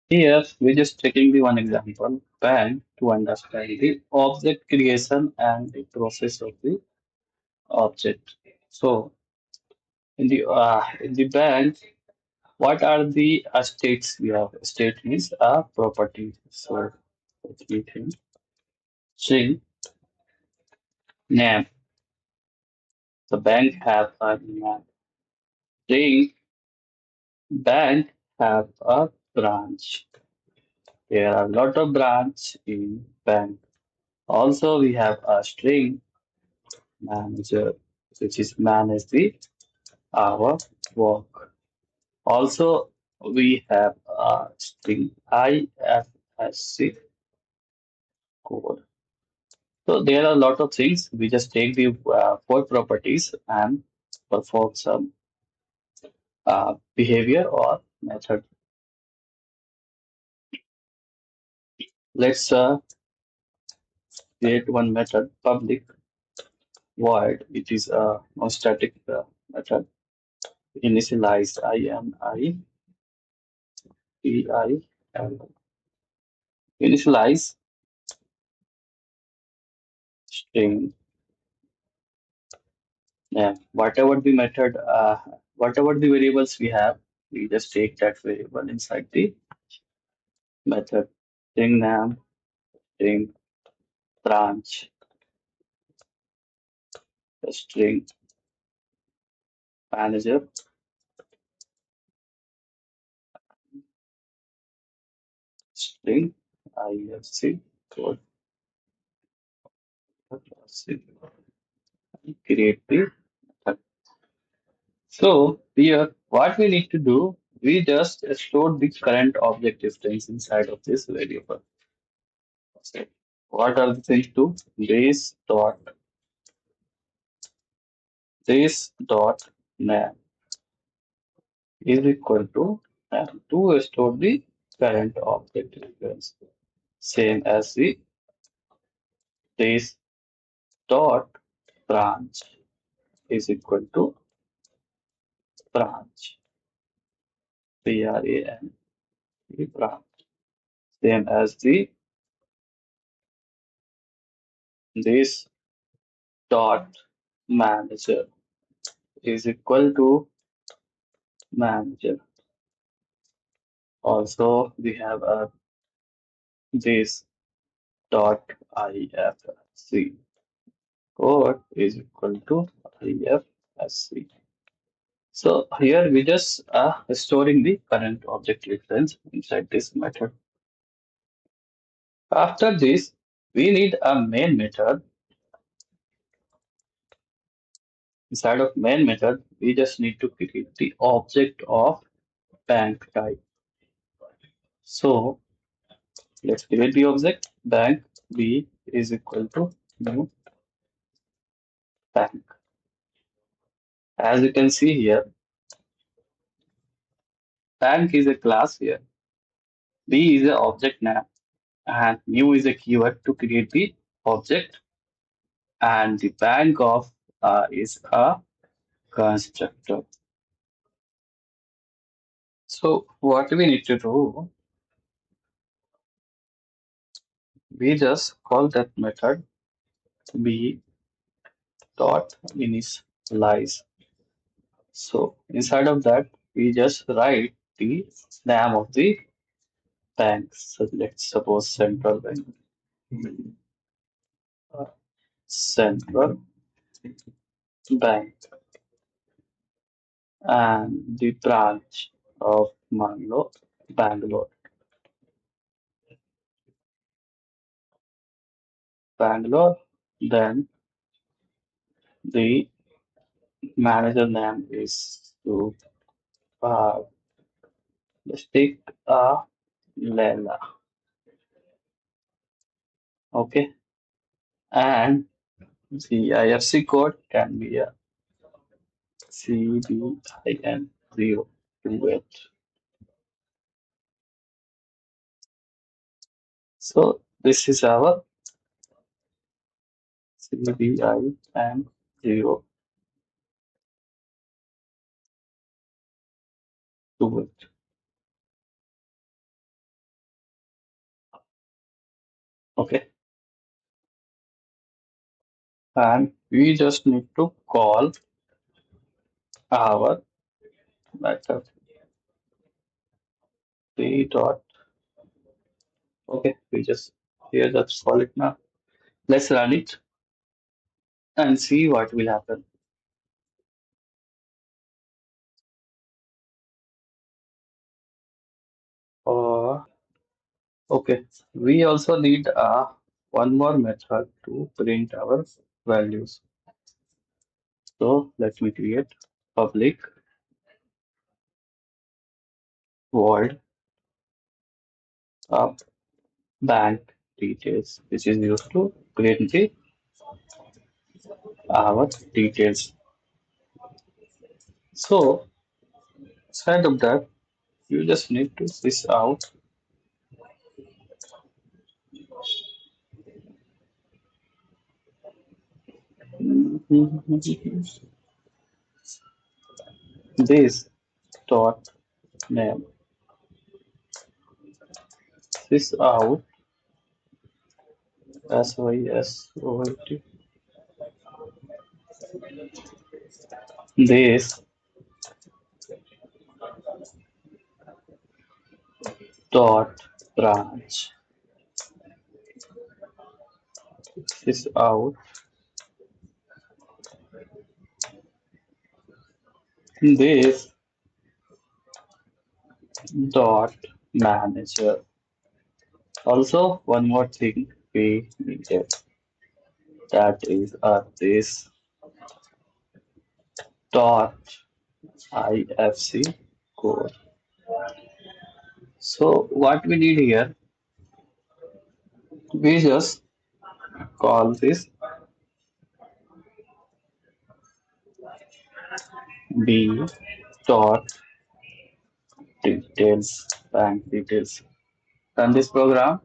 Here, we're just taking the one example, bank, to understand the object creation and the process of the object. So, in the bank, what are the states we have? State means a property. So, let me think. String name. The bank have a name. String bank have a branch. There are a lot of branch in bank. Also, we have a string manager, which is manage the our work. Also, we have a string IFSC code. So there are a lot of things. We just take the four properties and perform some behavior or method. Let's create one method, public void. It is a non-static method. Initialize INIPIL. Initialize string. Yeah, whatever the method, whatever the variables we have, we just take that variable inside the method. String name, string branch, the string manager, string IFC code, create the method. So here, what we need to do, we just store the current object distance inside of this variable. So what are the things to this dot name is equal to and to store the current object reference. Same as the this dot branch is equal to branch. BRAN branch. Same as the this dot manager is equal to manager. Also we have a this dot IFSC code is equal to IFSC. So here we just storing the current object reference inside this method. After this, we need a main method. Inside of main method, we just need to create the object of bank type. So let's create the object bank B is equal to new bank. As you can see here, bank is a class here. B is an object name and new is a keyword to create the object and the bank of is a constructor. So what we need to do, we just call that method b dot initialize. So inside of that, we just write the name of the bank. So let's suppose central bank, uh, central bank, and the branch of Bangalore, Bangalore. Then the manager name is to uh, let's take Lela. Okay, and the IFC code can be a CBIN 0 to it. So this is our CBIN 0 to it. Okay, and we just need to call our method p dot. Okay, we just here just call it now. Let's run it and see what will happen. Uh, okay, we also need one more method to print our values. So let me create public void of bank details, which is used to print the our details. So instead of that, you just need to switch out this dot name. Switch out SYSOIT. This dot branch. Switch out this dot manager. Also, one more thing we needed, that is this dot IFC code. So what we need here, we just call this B dot details, bank details. Run this program.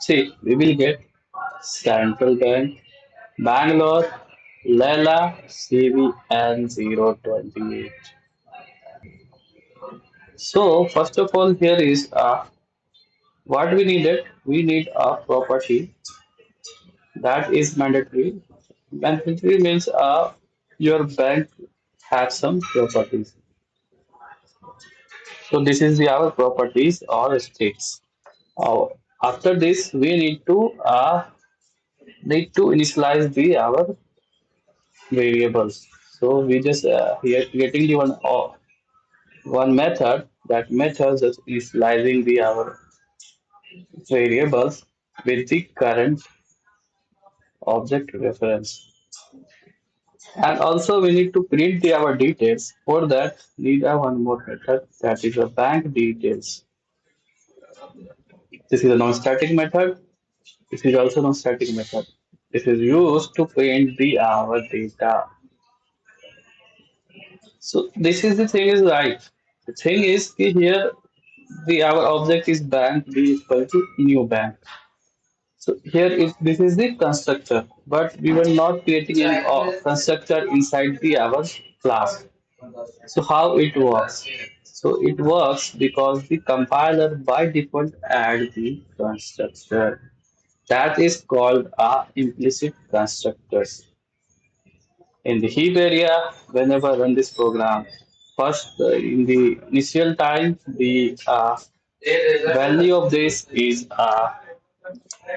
See, we will get Central Bank, Bangalore, Lela, CVN 028. So first of all, here is what we needed. We need a property that is mandatory. Mandatory means your bank has some properties. So this is the our properties or states. Uh, After this, we need to initialize the our variables. So we just here creating the one method. That method is initializing the our variables with the current object reference. And also we need to print the our details. For that, need a one more method, that is a bank details. This is a non-static method. This is also non-static method. This is used to print the our data. So this is the thing is right. The thing is कि here the our object is bank b equal to new bank. So here is this is the constructor, but we were not creating any constructor inside the our class. So how it works? So it works because the compiler by default add the constructor. That is called a implicit constructors. In the heap area, whenever I run this program, first in the initial time, the value of this is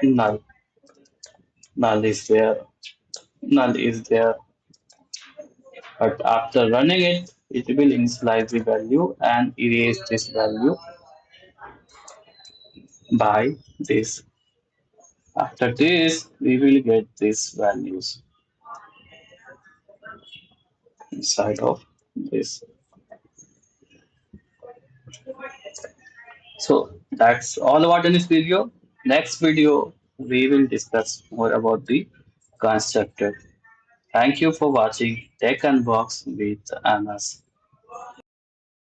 null. Null is there. Null is there. But after running it, it will initialize the value and erase this value by this. After this, we will get these values inside of this. So that's all about in this video. Next video, we will discuss more about the constructor. Thank you for watching Tech Unbox with Anas.